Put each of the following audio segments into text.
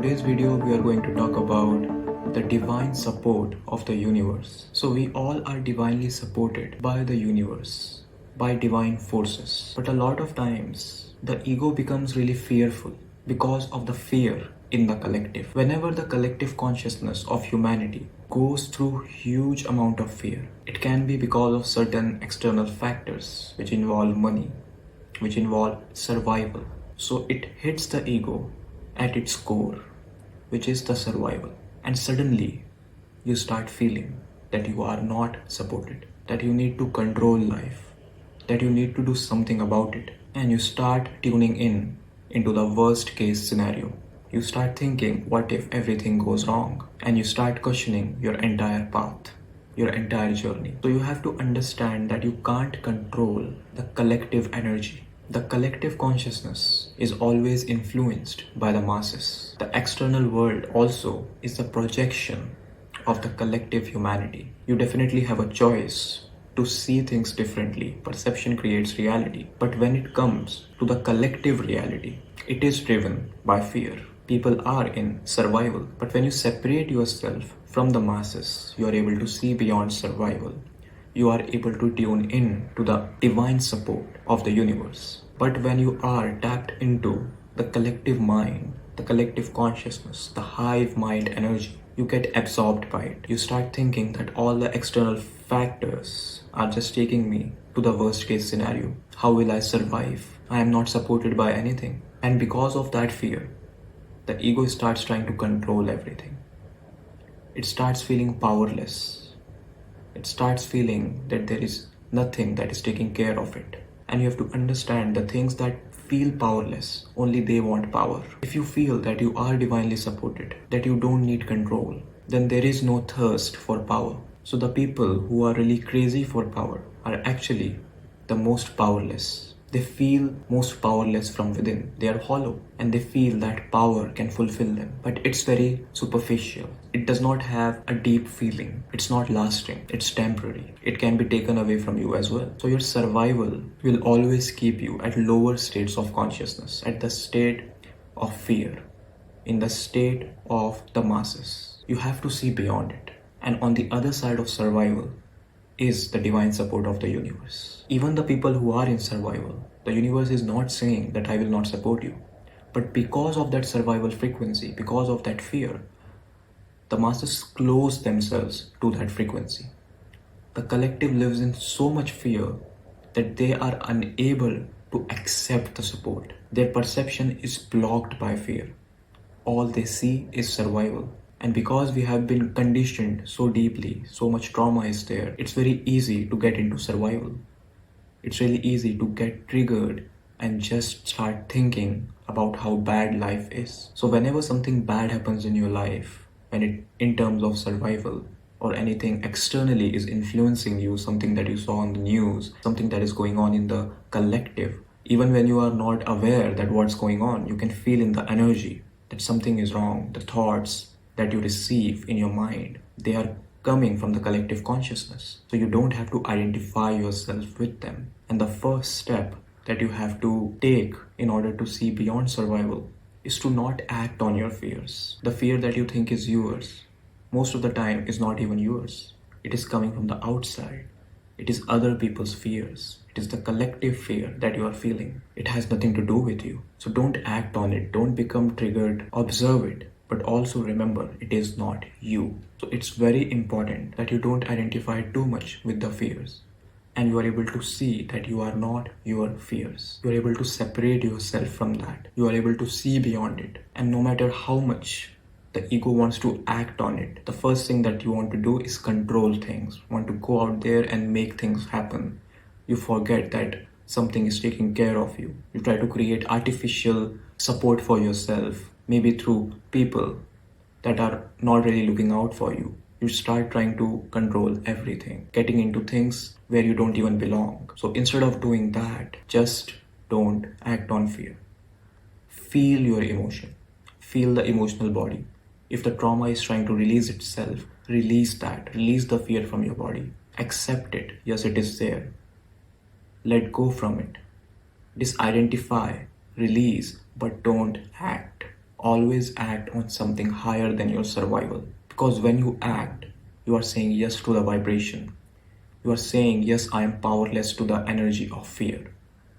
today's video, we are going to talk about the divine support of the universe. So we all are divinely supported by the universe, by divine forces. But a lot of times, the ego becomes really fearful because of the fear in the collective. Whenever the collective consciousness of humanity goes through huge amount of fear, it can be because of certain external factors which involve money, which involve survival. So it hits the ego at its core, which is the survival. And suddenly you start feeling that you are not supported, that you need to control life, that you need to do something about it. And you start tuning in into the worst case scenario. You start thinking, what if everything goes wrong? And you start questioning your entire path, your entire journey. So you have to understand that you can't control the collective energy. The collective consciousness is always influenced by the masses. The external world also is the projection of the collective humanity. You definitely have a choice to see things differently. Perception creates reality. But when it comes to the collective reality, it is driven by fear. People are in survival. But when you separate yourself from the masses, you are able to see beyond survival. You are able to tune in to the divine support of the universe. But when you are tapped into the collective mind, the collective consciousness, the hive mind energy, you get absorbed by it. You start thinking that all the external factors are just taking me to the worst case scenario. How will I survive? I am not supported by anything. And because of that fear, the ego starts trying to control everything. It starts feeling powerless. It starts feeling that there is nothing that is taking care of it. And you have to understand the things that feel powerless, only they want power. If you feel that you are divinely supported, that you don't need control, then there is no thirst for power. So the people who are really crazy for power are actually the most powerless. They feel most powerless from within. They are hollow and they feel that power can fulfill them. But it's very superficial. It does not have a deep feeling. It's not lasting. It's temporary. It can be taken away from you as well. So your survival will always keep you at lower states of consciousness, at the state of fear, in the state of the masses. You have to see beyond it. And on the other side of survival is the divine support of the universe. Even the people who are in survival, the universe is not saying that I will not support you. But because of that survival frequency, because of that fear, the masses close themselves to that frequency. The collective lives in so much fear that they are unable to accept the support. Their perception is blocked by fear. All they see is survival. And because we have been conditioned so deeply, so much trauma is there, it's very easy to get into survival. It's really easy to get triggered and just start thinking about how bad life is. So whenever something bad happens in your life, in terms of survival, or anything externally is influencing you, something that you saw on the news, something that is going on in the collective, even when you are not aware that what's going on, you can feel in the energy that something is wrong. The thoughts that you receive in your mind, they are coming from the collective consciousness. So you don't have to identify yourself with them. And the first step that you have to take in order to see beyond survival is to not act on your fears. The fear that you think is yours, most of the time is not even yours. It is coming from the outside. It is other people's fears. It is the collective fear that you are feeling. It has nothing to do with you. So don't act on it. Don't become triggered. Observe it. But also remember, it is not you. So it's very important that you don't identify too much with the fears. And you are able to see that you are not your fears. You are able to separate yourself from that. You are able to see beyond it. And no matter how much the ego wants to act on it, the first thing that you want to do is control things. Want to go out there and make things happen. You forget that something is taking care of you. You try to create artificial support for yourself, maybe through people that are not really looking out for you. You start trying to control everything, getting into things where you don't even belong. So instead of doing that, just don't act on fear. Feel your emotion. Feel the emotional body. If the trauma is trying to release itself, release that. Release the fear from your body. Accept it. Yes, it is there. Let go from it. Disidentify, release, but don't act. always act on something higher than your survival. Because when you act, you are saying yes to the vibration. You are saying, yes, I am powerless to the energy of fear.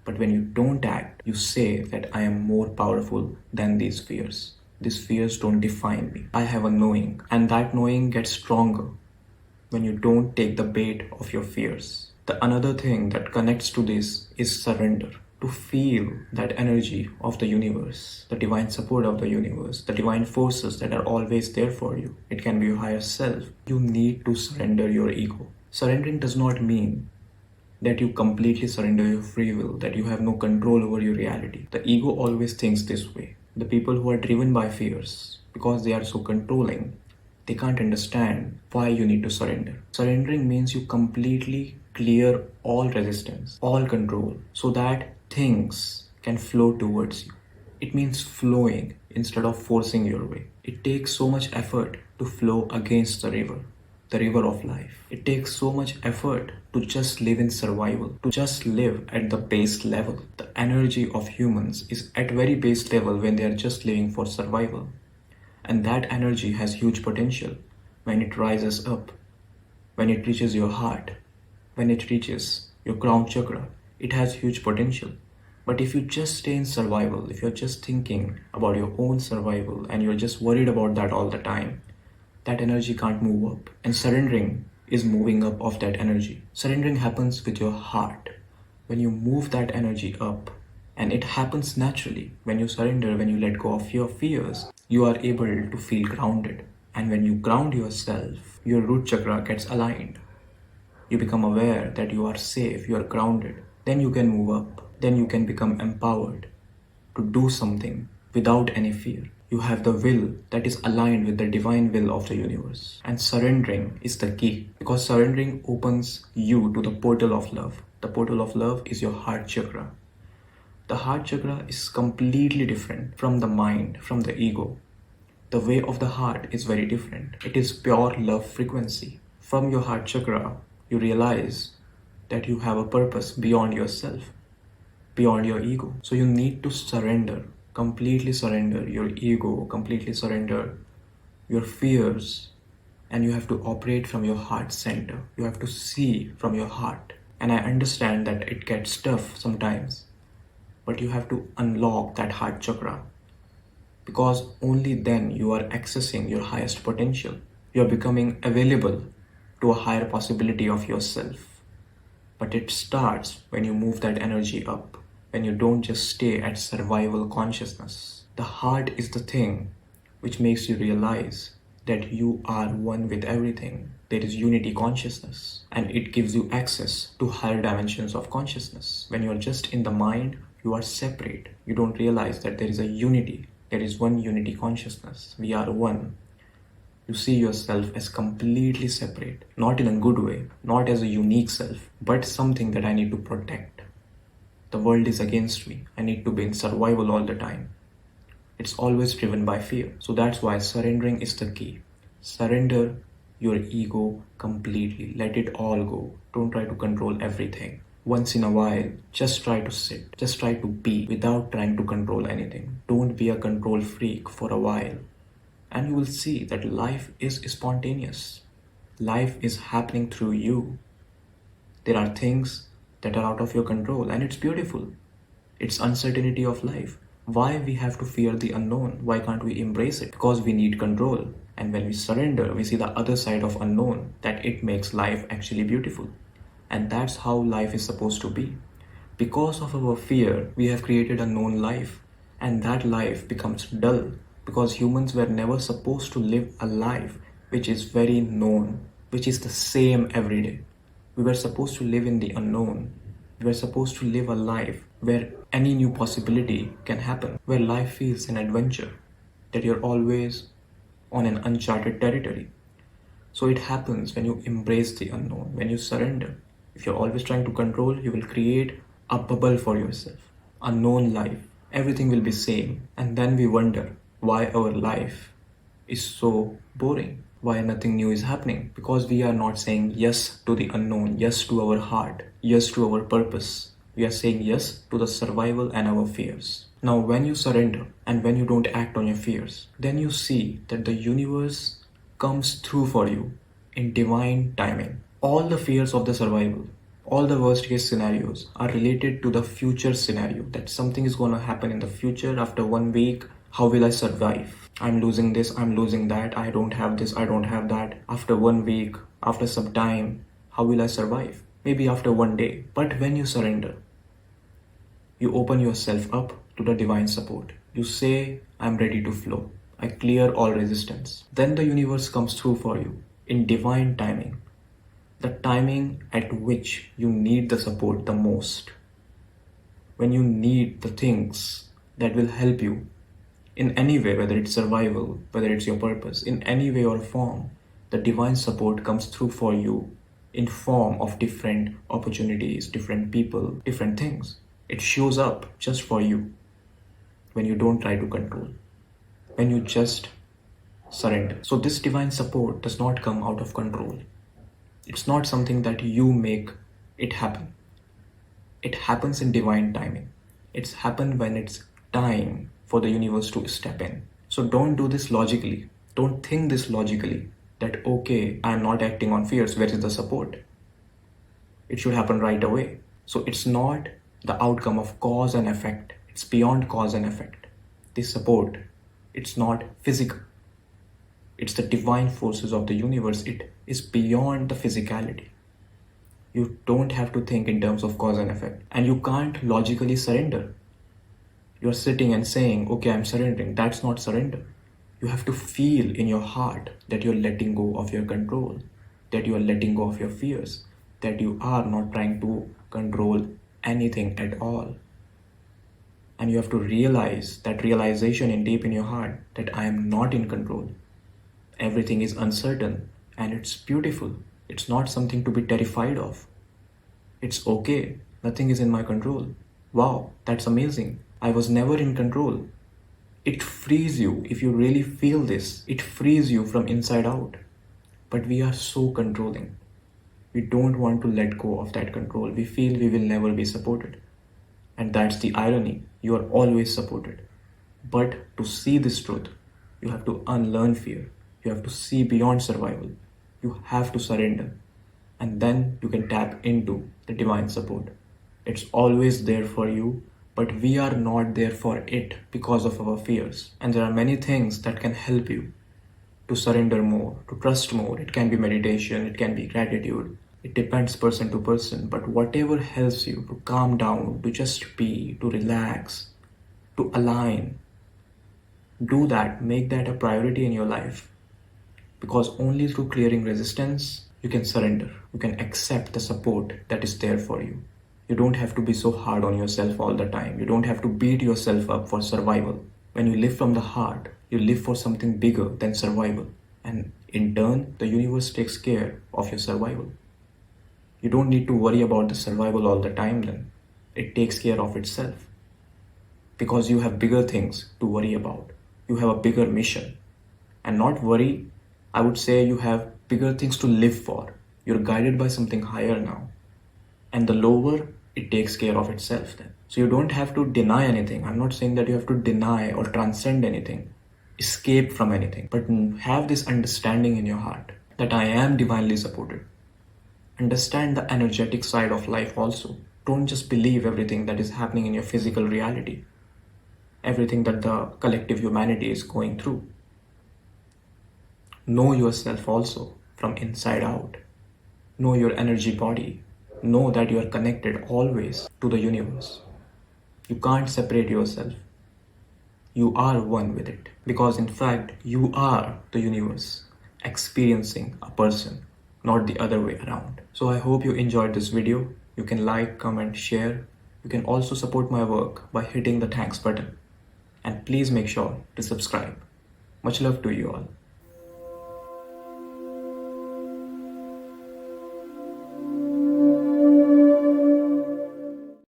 But when you don't act, you say that I am more powerful than these fears. These fears don't define me. I have a knowing, and that knowing gets stronger when you don't take the bait of your fears. The another thing that connects to this is surrender. To feel that energy of the universe, the divine support of the universe, the divine forces that are always there for you. It can be your higher self. You need to surrender your ego. Surrendering does not mean that you completely surrender your free will, that you have no control over your reality. The ego always thinks this way. The people who are driven by fears, because they are so controlling, they can't understand why you need to surrender. Surrendering means you completely clear all resistance, all control, so that things can flow towards you. It means flowing instead of forcing your way. It takes so much effort to flow against the river of life. It takes so much effort to just live in survival, to just live at the base level. The energy of humans is at very base level when they are just living for survival. And that energy has huge potential when it rises up, when it reaches your heart, when it reaches your crown chakra. It has huge potential. But if you just stay in survival, if you're just thinking about your own survival and you're just worried about that all the time, that energy can't move up. And surrendering is moving up of that energy. Surrendering happens with your heart. When you move that energy up, and it happens naturally. When you surrender, when you let go of your fears, you are able to feel grounded. And when you ground yourself, your root chakra gets aligned. You become aware that you are safe, you are grounded. Then you can move up. Then you can become empowered to do something without any fear. You have the will that is aligned with the divine will of the universe. And surrendering is the key, because surrendering opens you to the portal of love. The portal of love is your heart chakra. The heart chakra is completely different from the mind, from the ego. The way of the heart is very different. It is pure love frequency. From your heart chakra, you realize that you have a purpose beyond yourself, beyond your ego. So you need to surrender, completely surrender your ego, completely surrender your fears, and you have to operate from your heart center. You have to see from your heart. And I understand that it gets tough sometimes, but you have to unlock that heart chakra, because only then you are accessing your highest potential. You are becoming available to a higher possibility of yourself. But it starts when you move that energy up, when you don't just stay at survival consciousness. The heart is the thing which makes you realize that you are one with everything. There is unity consciousness, and it gives you access to higher dimensions of consciousness. When you are just in the mind, you are separate. You don't realize that there is a unity. There is one unity consciousness. We are one. You see yourself as completely separate, not in a good way, not as a unique self, but something that I need to protect. The world is against me. I need to be in survival all the time. It's always driven by fear. So that's why surrendering is the key. Surrender your ego completely. Let it all go. Don't try to control everything. Once in a while, just try to sit. Just try to be without trying to control anything. Don't be a control freak for a while. And you will see that life is spontaneous. Life is happening through you. There are things that are out of your control, and it's beautiful. It's uncertainty of life. Why we have to fear the unknown? Why can't we embrace it? Because we need control. And when we surrender, we see the other side of unknown, that it makes life actually beautiful. And that's how life is supposed to be. Because of our fear, we have created a known life, and that life becomes dull, because humans were never supposed to live a life which is very known, which is the same every day. We were supposed to live in the unknown. We were supposed to live a life where any new possibility can happen, where life feels an adventure, that you're always on an uncharted territory. So it happens when you embrace the unknown, when you surrender. If you're always trying to control, you will create a bubble for yourself, a known life. Everything will be same. And then we wonder why our life is so boring, why nothing new is happening, because we are not saying yes to the unknown, yes to our heart, yes to our purpose. We are saying yes to the survival and our fears. Now, when you surrender and when you don't act on your fears, then you see that the universe comes through for you in divine timing. All the fears of the survival, all the worst case scenarios are related to the future scenario, that something is going to happen in the future after 1 week. How will I survive? I'm losing this, I'm losing that, I don't have this, I don't have that. After 1 week, after some time, how will I survive? Maybe after one day. But when you surrender, you open yourself up to the divine support. You say, I'm ready to flow. I clear all resistance. Then the universe comes through for you in divine timing. The timing at which you need the support the most. When you need the things that will help you in any way, whether it's survival, whether it's your purpose, in any way or form, the divine support comes through for you in form of different opportunities, different people, different things. It shows up just for you when you don't try to control, when you just surrender. So this divine support does not come out of control. It's not something that you make it happen. It happens in divine timing. It's happened when it's time for the universe to step in. So don't do this logically. Don't think this logically that, okay, I'm not acting on fears. Where is the support? It should happen right away. So it's not the outcome of cause and effect. It's beyond cause and effect. This support, it's not physical. It's the divine forces of the universe. It is beyond the physicality. You don't have to think in terms of cause and effect. And you can't logically surrender. You're sitting and saying, okay, I'm surrendering. That's not surrender. You have to feel in your heart that you're letting go of your control, that you are letting go of your fears, that you are not trying to control anything at all. And you have to realize that realization in deep in your heart that I am not in control. Everything is uncertain and it's beautiful. It's not something to be terrified of. It's okay. Nothing is in my control. Wow, that's amazing. I was never in control. It frees you if you really feel this. It frees you from inside out. But we are so controlling. We don't want to let go of that control. We feel we will never be supported. And that's the irony. You are always supported. But to see this truth, you have to unlearn fear. You have to see beyond survival. You have to surrender. And then you can tap into the divine support. It's always there for you, but we are not there for it because of our fears. And there are many things that can help you to surrender more, to trust more. It can be meditation, it can be gratitude. It depends person to person, but whatever helps you to calm down, to just be, to relax, to align, do that, make that a priority in your life. Because only through clearing resistance, you can surrender. You can accept the support that is there for you. You don't have to be so hard on yourself all the time. You don't have to beat yourself up for survival. When you live from the heart, you live for something bigger than survival. And in turn, the universe takes care of your survival. You don't need to worry about the survival all the time then. It takes care of itself. Because you have bigger things to worry about. You have a bigger mission. And not worry, I would say you have bigger things to live for. You're guided by something higher now. And the lower, it takes care of itself then. So you don't have to deny anything. I'm not saying that you have to deny or transcend anything, escape from anything, but have this understanding in your heart that I am divinely supported. Understand the energetic side of life also. Don't just believe everything that is happening in your physical reality, everything that the collective humanity is going through. Know yourself also from inside out. Know your energy body. Know that you are connected always to the universe. You can't separate yourself. You are one with it. Because in fact, you are the universe experiencing a person, not the other way around. So I hope you enjoyed this video. You can like, comment, share. You can also support my work by hitting the thanks button. And please make sure to subscribe. Much love to you all.